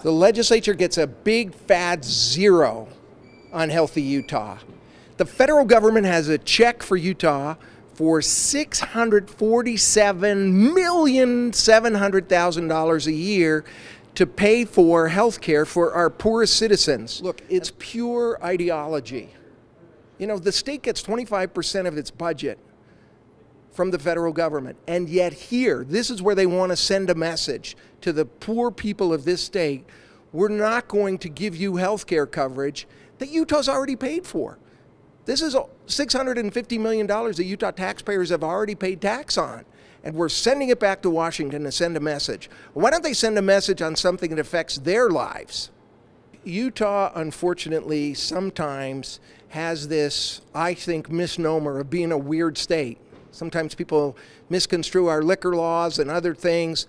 The legislature gets a big fat zero on Healthy Utah. The federal government has a check for Utah for $647,700,000 a year to pay for health care for our poorest citizens. Look, it's pure ideology. You know, the state gets 25% of its budget from the federal government, and yet here, this is where they want to send a message to the poor people of this state. We're not going to give you health care coverage that Utah's already paid for. This is $650 million that Utah taxpayers have already paid tax on, and we're sending it back to Washington to send a message. Why don't they send a message on something that affects their lives? Utah, unfortunately, sometimes has this, I think, misnomer of being a weird state. Sometimes people misconstrue our liquor laws and other things.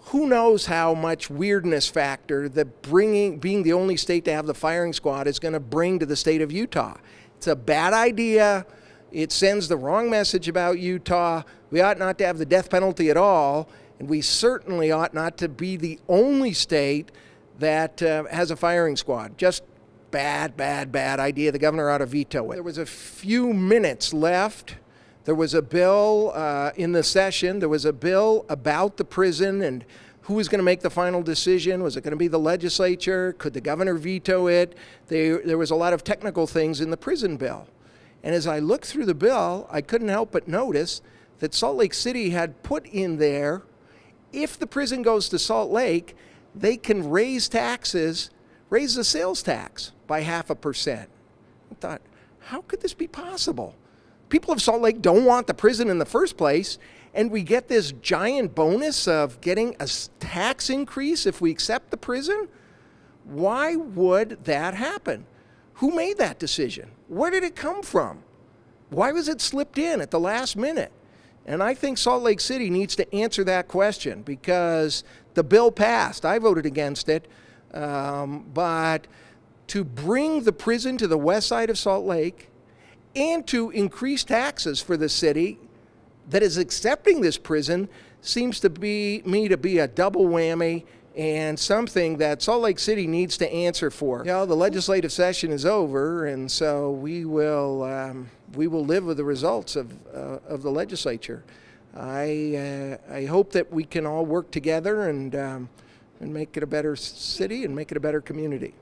Who knows how much weirdness factor that being the only state to have the firing squad is going to bring to the state of Utah. It's a bad idea. It sends the wrong message about Utah. We ought not to have the death penalty at all, and we certainly ought not to be the only state that has a firing squad. Just bad, bad, bad idea. The governor ought to veto it. There was a few minutes left. There was a bill in the session. There was a bill about the prison and who was going to make the final decision. Was it going to be the legislature? Could the governor veto it? There was a lot of technical things in the prison bill. And as I looked through the bill, I couldn't help but notice that Salt Lake City had put in there, if the prison goes to Salt Lake, they can raise taxes, raise the sales tax by 0.5%. I thought, how could this be possible? People of Salt Lake don't want the prison in the first place, and we get this giant bonus of getting a tax increase if we accept the prison? Why would that happen? Who made that decision? Where did it come from? Why was it slipped in at the last minute? And I think Salt Lake City needs to answer that question, because the bill passed. I voted against it, but to bring the prison to the west side of Salt Lake and to increase taxes for the city that is accepting this prison seems to me to be a double whammy and something that Salt Lake City needs to answer for. You know, the legislative session is over, and so we will live with the results of the legislature. I hope that we can all work together and make it a better city and make it a better community.